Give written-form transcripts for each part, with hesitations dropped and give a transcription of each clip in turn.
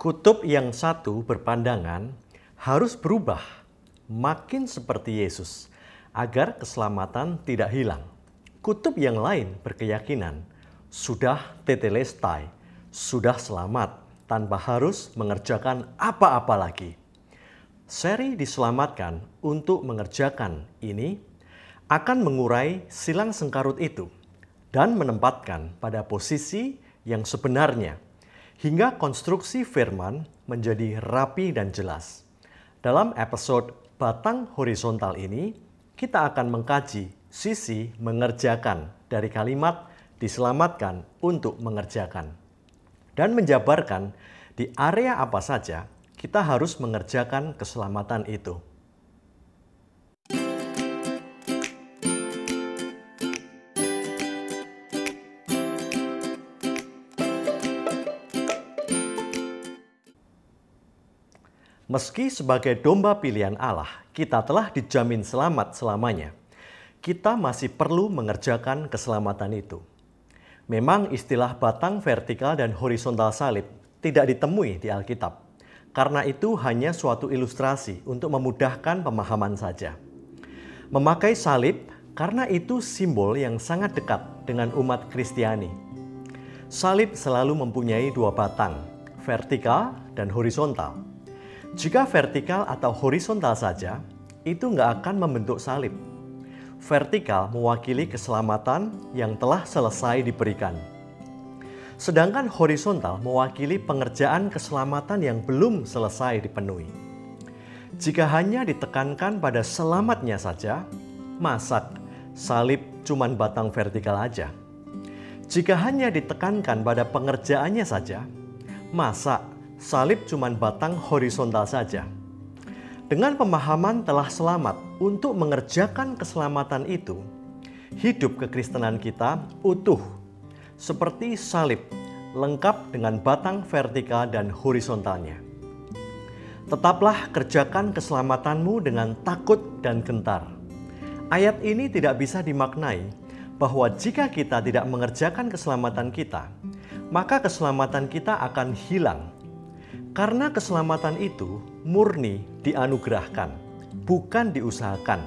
Kutub yang satu berpandangan harus berubah makin seperti Yesus agar keselamatan tidak hilang. Kutub yang lain berkeyakinan sudah tetelestai, sudah selamat tanpa harus mengerjakan apa-apa lagi. Seri diselamatkan untuk mengerjakan ini akan mengurai silang sengkarut itu dan menempatkan pada posisi yang sebenarnya hingga konstruksi firman menjadi rapi dan jelas. Dalam episode Batang Horizontal ini, kita akan mengkaji sisi mengerjakan dari kalimat diselamatkan untuk mengerjakan dan menjabarkan di area apa saja kita harus mengerjakan keselamatan itu. Meski sebagai domba pilihan Allah, kita telah dijamin selamat selamanya. Kita masih perlu mengerjakan keselamatan itu. Memang istilah batang vertikal dan horizontal salib tidak ditemui di Alkitab. Karena itu hanya suatu ilustrasi untuk memudahkan pemahaman saja. Memakai salib karena itu simbol yang sangat dekat dengan umat Kristiani. Salib selalu mempunyai dua batang, vertikal dan horizontal. Jika vertikal atau horizontal saja, itu nggak akan membentuk salib. Vertikal mewakili keselamatan yang telah selesai diberikan. Sedangkan horizontal mewakili pengerjaan keselamatan yang belum selesai dipenuhi. Jika hanya ditekankan pada selamatnya saja, masak salib cuman batang vertikal aja. Jika hanya ditekankan pada pengerjaannya saja, masak salib cuman batang horizontal saja. Dengan pemahaman telah selamat untuk mengerjakan keselamatan itu, hidup kekristenan kita utuh, seperti salib, lengkap dengan batang vertikal dan horizontalnya. Tetaplah kerjakan keselamatanmu dengan takut dan gentar. Ayat ini tidak bisa dimaknai bahwa jika kita tidak mengerjakan keselamatan kita, maka keselamatan kita akan hilang. Karena keselamatan itu murni dianugerahkan, bukan diusahakan.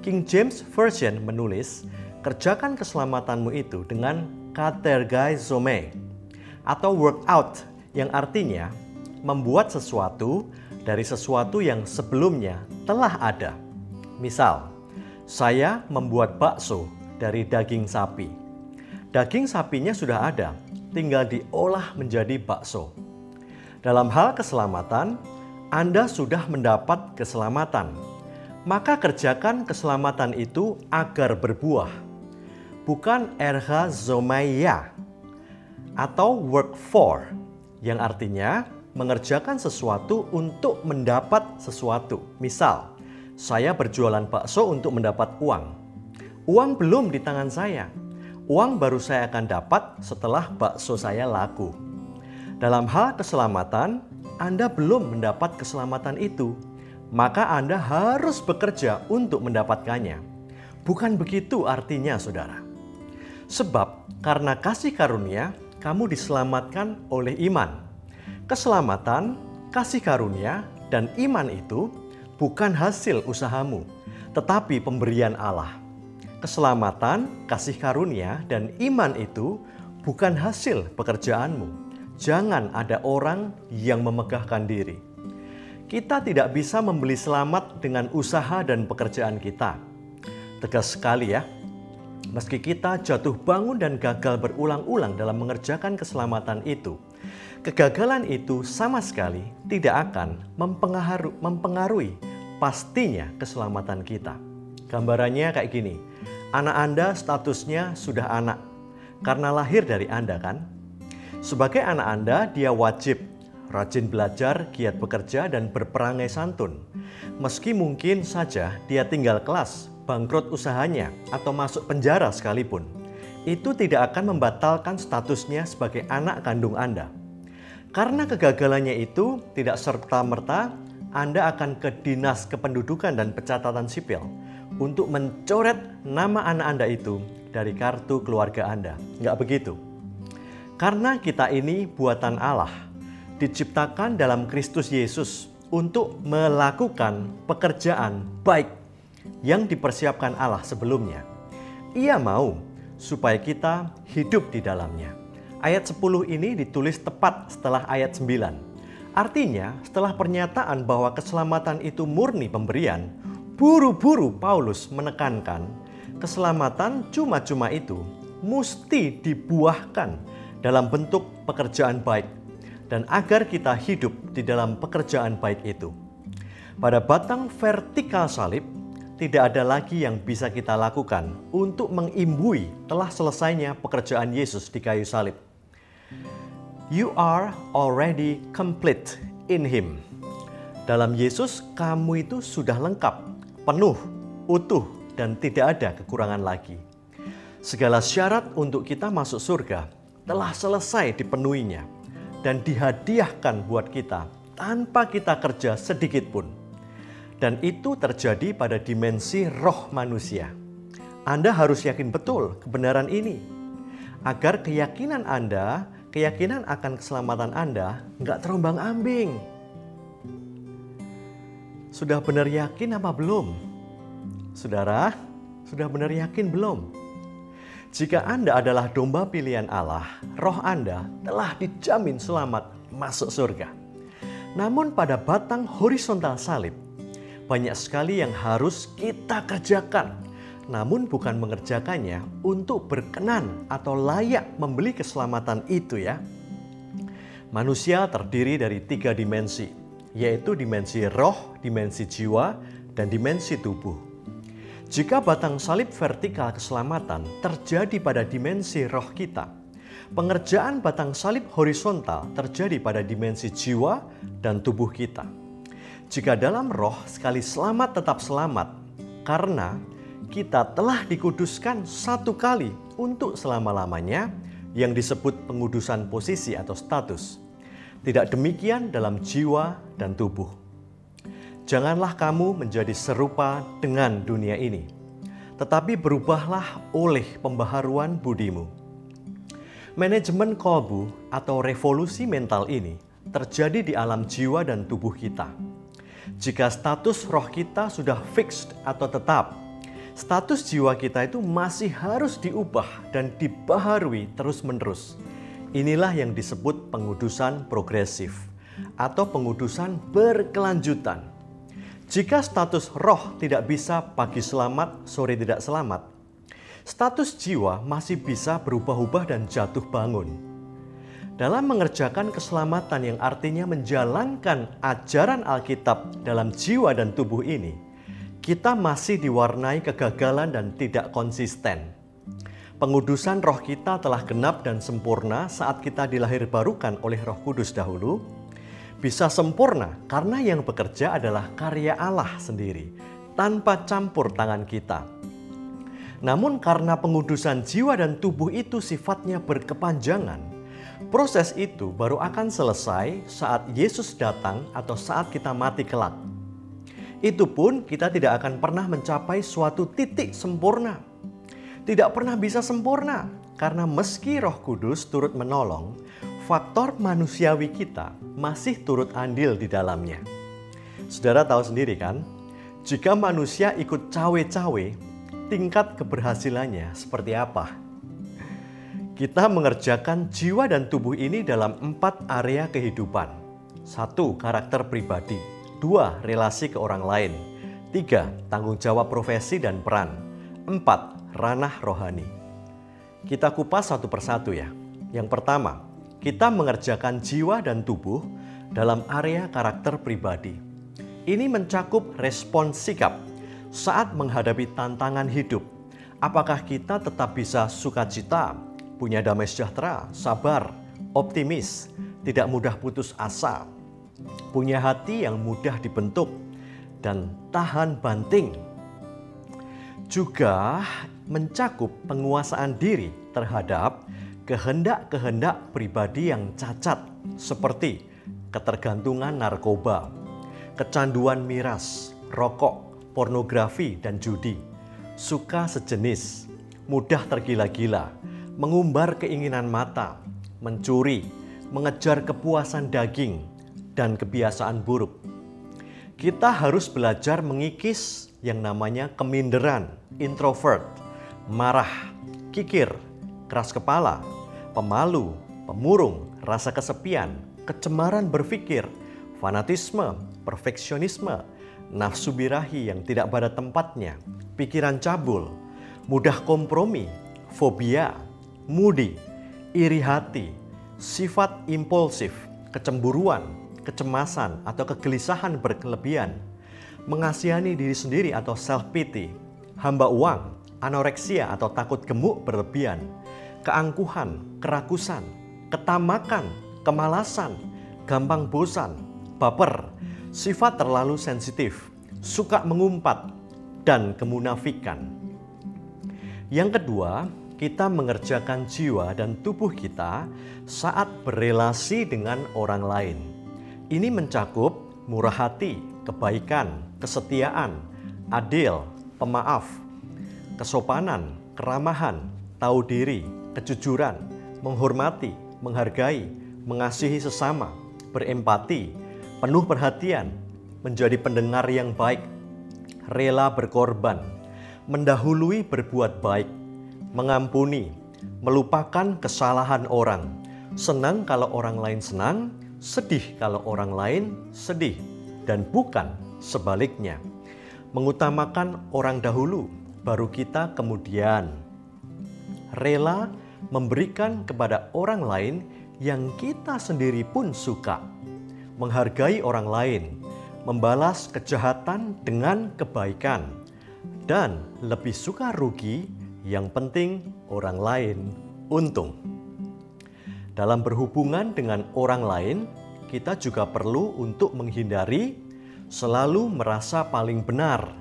King James Version menulis, kerjakan keselamatanmu itu dengan katergaizomai atau work out, yang artinya membuat sesuatu dari sesuatu yang sebelumnya telah ada. Misal, saya membuat bakso dari daging sapi. Daging sapinya sudah ada, tinggal diolah menjadi bakso. Dalam hal keselamatan, Anda sudah mendapat keselamatan. Maka kerjakan keselamatan itu agar berbuah. Bukan ergazomaya atau work for, yang artinya mengerjakan sesuatu untuk mendapat sesuatu. Misal, saya berjualan bakso untuk mendapat uang. Uang belum di tangan saya. Uang baru saya akan dapat setelah bakso saya laku. Dalam hal keselamatan, Anda belum mendapat keselamatan itu, maka Anda harus bekerja untuk mendapatkannya. Bukan begitu artinya, saudara. Sebab karena kasih karunia, kamu diselamatkan oleh iman. Keselamatan, kasih karunia, dan iman itu bukan hasil usahamu, tetapi pemberian Allah. Keselamatan, kasih karunia, dan iman itu bukan hasil pekerjaanmu. Jangan ada orang yang memegahkan diri. Kita tidak bisa membeli selamat dengan usaha dan pekerjaan kita. Tegas sekali ya. Meski kita jatuh bangun dan gagal berulang-ulang dalam mengerjakan keselamatan itu, kegagalan itu sama sekali tidak akan mempengaruhi pastinya keselamatan kita. Gambarannya kayak gini, anak Anda statusnya sudah anak, karena lahir dari Anda kan? Sebagai anak Anda, dia wajib rajin belajar, giat bekerja, dan berperangai santun. Meski mungkin saja dia tinggal kelas, bangkrut usahanya, atau masuk penjara sekalipun, itu tidak akan membatalkan statusnya sebagai anak kandung Anda. Karena kegagalannya itu tidak serta-merta Anda akan ke Dinas Kependudukan dan Pencatatan Sipil untuk mencoret nama anak Anda itu dari kartu keluarga Anda. Nggak begitu. Karena kita ini buatan Allah, diciptakan dalam Kristus Yesus untuk melakukan pekerjaan baik yang dipersiapkan Allah sebelumnya. Ia mau supaya kita hidup di dalamnya. Ayat 10 ini ditulis tepat setelah ayat 9. Artinya, setelah pernyataan bahwa keselamatan itu murni pemberian, buru-buru Paulus menekankan keselamatan cuma-cuma itu mesti dibuahkan dalam bentuk pekerjaan baik dan agar kita hidup di dalam pekerjaan baik itu. Pada batang vertikal salib, tidak ada lagi yang bisa kita lakukan untuk mengimbui telah selesainya pekerjaan Yesus di kayu salib. You are already complete in Him. Dalam Yesus, kamu itu sudah lengkap, penuh, utuh, dan tidak ada kekurangan lagi. Segala syarat untuk kita masuk surga telah selesai dipenuhinya dan dihadiahkan buat kita tanpa kita kerja sedikit pun. Dan itu terjadi pada dimensi roh manusia. Anda harus yakin betul kebenaran ini, agar keyakinan akan keselamatan Anda nggak terombang-ambing. Sudah benar yakin apa belum? Saudara, sudah benar yakin belum? Jika Anda adalah domba pilihan Allah, roh Anda telah dijamin selamat masuk surga. Namun pada batang horizontal salib, banyak sekali yang harus kita kerjakan. Namun bukan mengerjakannya untuk berkenan atau layak membeli keselamatan itu ya. Manusia terdiri dari 3 dimensi, yaitu dimensi roh, dimensi jiwa, dan dimensi tubuh. Jika batang salib vertikal keselamatan terjadi pada dimensi roh kita, pengerjaan batang salib horizontal terjadi pada dimensi jiwa dan tubuh kita. Jika dalam roh sekali selamat tetap selamat, karena kita telah dikuduskan satu kali untuk selama-lamanya yang disebut pengudusan posisi atau status. Tidak demikian dalam jiwa dan tubuh. Janganlah kamu menjadi serupa dengan dunia ini, tetapi berubahlah oleh pembaharuan budimu. Manajemen kolbu atau revolusi mental ini terjadi di alam jiwa dan tubuh kita. Jika status roh kita sudah fixed atau tetap, status jiwa kita itu masih harus diubah dan dibaharui terus-menerus. Inilah yang disebut pengudusan progresif atau pengudusan berkelanjutan. Jika status roh tidak bisa pagi selamat, sore tidak selamat, status jiwa masih bisa berubah-ubah dan jatuh bangun. Dalam mengerjakan keselamatan yang artinya menjalankan ajaran Alkitab dalam jiwa dan tubuh ini, kita masih diwarnai kegagalan dan tidak konsisten. Pengudusan roh kita telah genap dan sempurna saat kita dilahirbarukan oleh Roh Kudus dahulu. Bisa sempurna karena yang bekerja adalah karya Allah sendiri, tanpa campur tangan kita. Namun karena pengudusan jiwa dan tubuh itu sifatnya berkepanjangan, proses itu baru akan selesai saat Yesus datang atau saat kita mati kelak. Itu pun kita tidak akan pernah mencapai suatu titik sempurna. Tidak pernah bisa sempurna, karena meski Roh Kudus turut menolong, faktor manusiawi kita masih turut andil di dalamnya. Saudara tahu sendiri kan, jika manusia ikut cawe-cawe, tingkat keberhasilannya seperti apa? Kita mengerjakan jiwa dan tubuh ini dalam 4 area kehidupan. 1. Karakter pribadi. 2. Relasi ke orang lain. 3. Tanggung jawab profesi dan peran. 4. Ranah rohani. Kita kupas satu persatu ya. Yang pertama, kita mengerjakan jiwa dan tubuh dalam area karakter pribadi. Ini mencakup respons sikap saat menghadapi tantangan hidup. Apakah kita tetap bisa sukacita, punya damai sejahtera, sabar, optimis, tidak mudah putus asa, punya hati yang mudah dibentuk, dan tahan banting. Juga mencakup penguasaan diri terhadap kehendak-kehendak pribadi yang cacat, seperti ketergantungan narkoba, kecanduan miras, rokok, pornografi, dan judi, suka sejenis, mudah tergila-gila, mengumbar keinginan mata, mencuri, mengejar kepuasan daging dan kebiasaan buruk. Kita harus belajar mengikis yang namanya keminderan, introvert, marah, kikir, keras kepala, pemalu, pemurung, rasa kesepian, kecemaran berpikir, fanatisme, perfeksionisme, nafsu birahi yang tidak pada tempatnya, pikiran cabul, mudah kompromi, fobia, moody, iri hati, sifat impulsif, kecemburuan, kecemasan atau kegelisahan berkelebihan, mengasihani diri sendiri atau self-pity, hamba uang, anoreksia atau takut gemuk berlebihan, keangkuhan, kerakusan, ketamakan, kemalasan, gampang bosan, baper, sifat terlalu sensitif, suka mengumpat, dan kemunafikan. Yang kedua, kita mengerjakan jiwa dan tubuh kita saat berelasi dengan orang lain. Ini mencakup murah hati, kebaikan, kesetiaan, adil, pemaaf, kesopanan, keramahan, tahu diri, kejujuran, menghormati, menghargai, mengasihi sesama, berempati, penuh perhatian, menjadi pendengar yang baik, rela berkorban, mendahului berbuat baik, mengampuni, melupakan kesalahan orang, senang kalau orang lain senang, sedih kalau orang lain sedih, dan bukan sebaliknya. Mengutamakan orang dahulu, baru kita kemudian. Rela memberikan kepada orang lain yang kita sendiri pun suka. Menghargai orang lain, membalas kejahatan dengan kebaikan, dan lebih suka rugi, yang penting orang lain untung. Dalam berhubungan dengan orang lain, kita juga perlu untuk menghindari selalu merasa paling benar,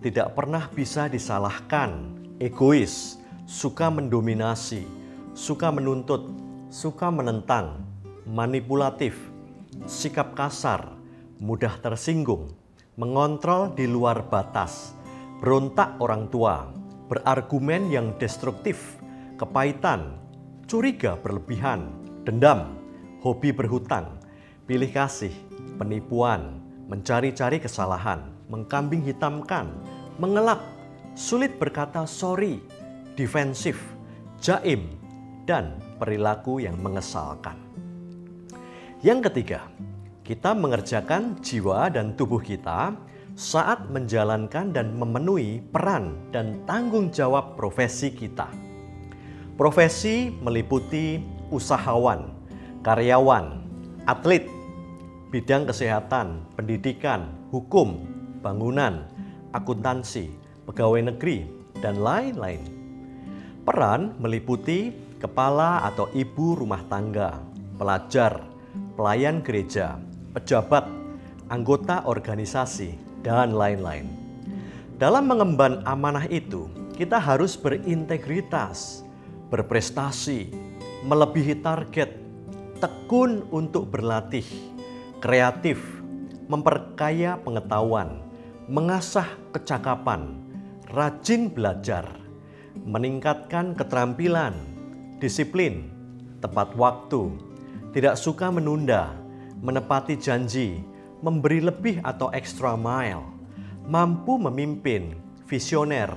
tidak pernah bisa disalahkan, egois, suka mendominasi, suka menuntut, suka menentang, manipulatif, sikap kasar, mudah tersinggung, mengontrol di luar batas, berontak orang tua, berargumen yang destruktif, kepahitan, curiga berlebihan, dendam, hobi berhutang, pilih kasih, penipuan, mencari-cari kesalahan, mengkambing hitamkan, mengelak, sulit berkata sorry, defensif, jaim, dan perilaku yang mengesalkan. Yang ketiga, kita mengerjakan jiwa dan tubuh kita saat menjalankan dan memenuhi peran dan tanggung jawab profesi kita. Profesi meliputi usahawan, karyawan, atlet, bidang kesehatan, pendidikan, hukum, bangunan, akuntansi, pegawai negeri, dan lain-lain. Peran meliputi kepala atau ibu rumah tangga, pelajar, pelayan gereja, pejabat, anggota organisasi, dan lain-lain. Dalam mengemban amanah itu, kita harus berintegritas, berprestasi, melebihi target, tekun untuk berlatih, kreatif, memperkaya pengetahuan, mengasah kecakapan, rajin belajar, meningkatkan keterampilan, disiplin, tepat waktu, tidak suka menunda, menepati janji, memberi lebih atau extra mile, mampu memimpin, visioner,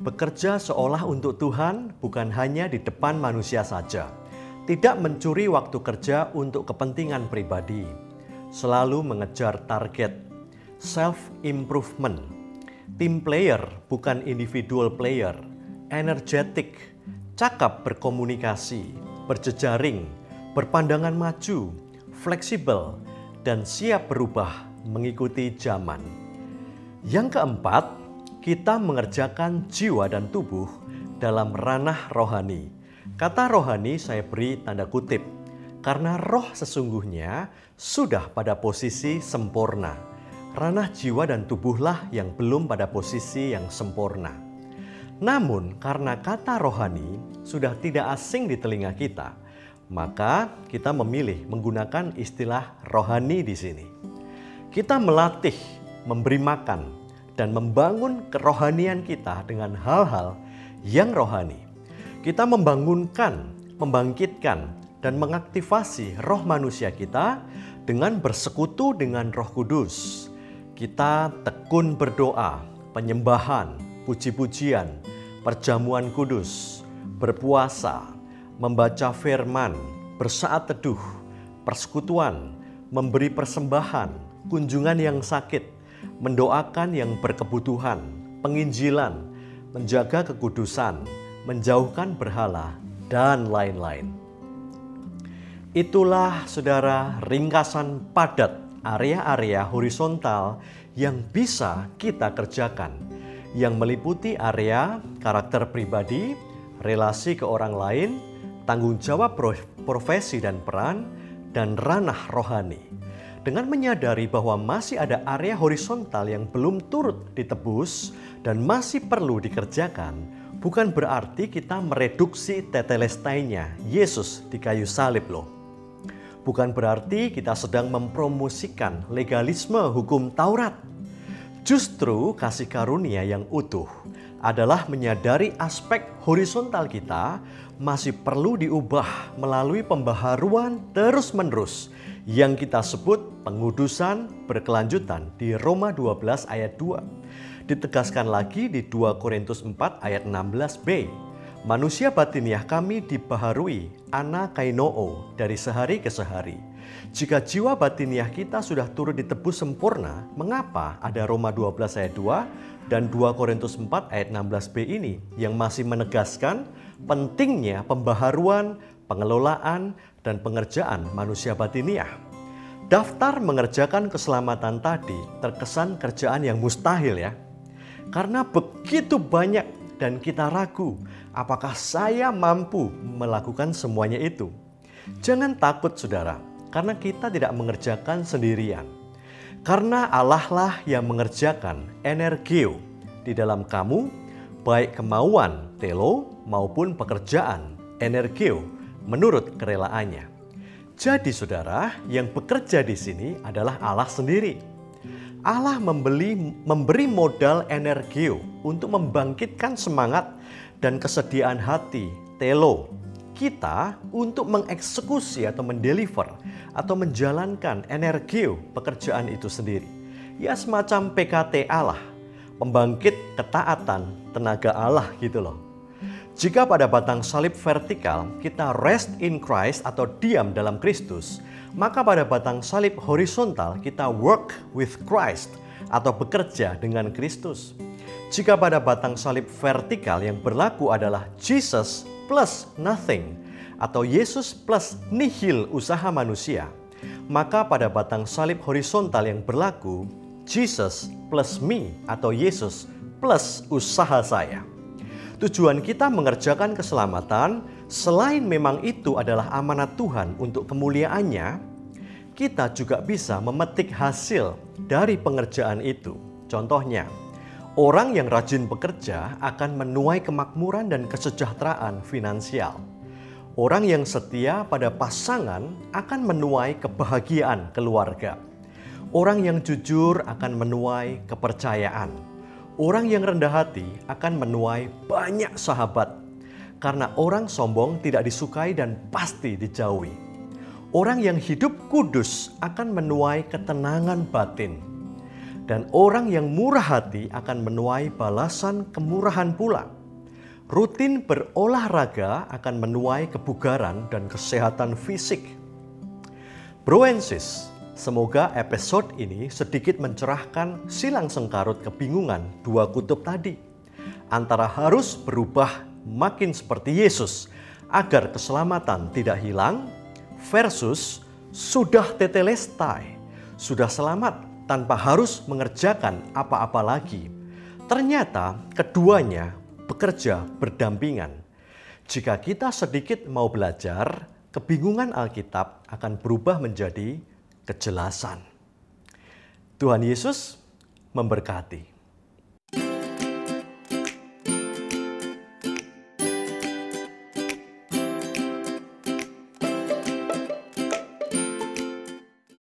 bekerja seolah untuk Tuhan bukan hanya di depan manusia saja, tidak mencuri waktu kerja untuk kepentingan pribadi, selalu mengejar target, self-improvement, team player bukan individual player, energetik, cakap berkomunikasi, berjejaring, berpandangan maju, fleksibel, dan siap berubah mengikuti zaman. Yang keempat, kita mengerjakan jiwa dan tubuh dalam ranah rohani. Kata rohani saya beri tanda kutip, karena roh sesungguhnya sudah pada posisi sempurna. Ranah jiwa dan tubuhlah yang belum pada posisi yang sempurna. Namun karena kata rohani sudah tidak asing di telinga kita, maka kita memilih menggunakan istilah rohani di sini. Kita melatih, memberi makan, dan membangun kerohanian kita dengan hal-hal yang rohani. Kita membangunkan, membangkitkan, dan mengaktifasi roh manusia kita dengan bersekutu dengan Roh Kudus. Kita tekun berdoa, penyembahan, puji-pujian, perjamuan kudus, berpuasa, membaca firman, bersaat teduh, persekutuan, memberi persembahan, kunjungan yang sakit, mendoakan yang berkebutuhan, penginjilan, menjaga kekudusan, menjauhkan berhala, dan lain-lain. Itulah saudara ringkasan padat area-area horizontal yang bisa kita kerjakan, yang meliputi area karakter pribadi, relasi ke orang lain, tanggung jawab profesi dan peran, dan ranah rohani. Dengan menyadari bahwa masih ada area horizontal yang belum turut ditebus dan masih perlu dikerjakan, bukan berarti kita mereduksi tetelestainya Yesus di kayu salib loh. Bukan berarti kita sedang mempromosikan legalisme hukum Taurat. Justru kasih karunia yang utuh adalah menyadari aspek horizontal kita masih perlu diubah melalui pembaharuan terus-menerus yang kita sebut pengudusan berkelanjutan di Roma 12 ayat 2. Ditegaskan lagi di 2 Korintus 4 ayat 16b. Manusia batiniah kami dibaharui anakainoo dari sehari ke sehari. Jika jiwa batiniah kita sudah turut ditebus sempurna, mengapa ada Roma 12 ayat 2 dan 2 Korintus 4 ayat 16b ini yang masih menegaskan pentingnya pembaharuan, pengelolaan, dan pengerjaan manusia batiniah? Daftar mengerjakan keselamatan tadi terkesan kerjaan yang mustahil ya. Karena begitu banyak dan kita ragu, apakah saya mampu melakukan semuanya itu? Jangan takut saudara, karena kita tidak mengerjakan sendirian. Karena Allah lah yang mengerjakan energio di dalam kamu, baik kemauan telo maupun pekerjaan energio menurut kerelaannya. Jadi saudara, yang bekerja di sini adalah Allah sendiri. Allah memberi modal energio untuk membangkitkan semangat dan kesediaan hati, telo, kita untuk mengeksekusi atau mendeliver atau menjalankan energio pekerjaan itu sendiri. Ya semacam PKT Allah, pembangkit ketaatan tenaga Allah gitu loh. Jika pada batang salib vertikal kita rest in Christ atau diam dalam Kristus, maka pada batang salib horizontal kita work with Christ atau bekerja dengan Kristus. Jika pada batang salib vertikal yang berlaku adalah Jesus plus nothing atau Yesus plus nihil usaha manusia, maka pada batang salib horizontal yang berlaku Jesus plus me atau Yesus plus usaha saya. Tujuan kita mengerjakan keselamatan, selain memang itu adalah amanat Tuhan untuk kemuliaannya, kita juga bisa memetik hasil dari pengerjaan itu. Contohnya, orang yang rajin bekerja akan menuai kemakmuran dan kesejahteraan finansial. Orang yang setia pada pasangan akan menuai kebahagiaan keluarga. Orang yang jujur akan menuai kepercayaan. Orang yang rendah hati akan menuai banyak sahabat, karena orang sombong tidak disukai dan pasti dijauhi. Orang yang hidup kudus akan menuai ketenangan batin, dan orang yang murah hati akan menuai balasan kemurahan pula. Rutin berolahraga akan menuai kebugaran dan kesehatan fisik. Bro and sis, semoga episode ini sedikit mencerahkan silang sengkarut kebingungan dua kutub tadi. Antara harus berubah makin seperti Yesus agar keselamatan tidak hilang versus sudah tetelestai, sudah selamat tanpa harus mengerjakan apa-apa lagi. Ternyata keduanya bekerja berdampingan. Jika kita sedikit mau belajar, kebingungan Alkitab akan berubah menjadi kejelasan. Tuhan Yesus memberkati.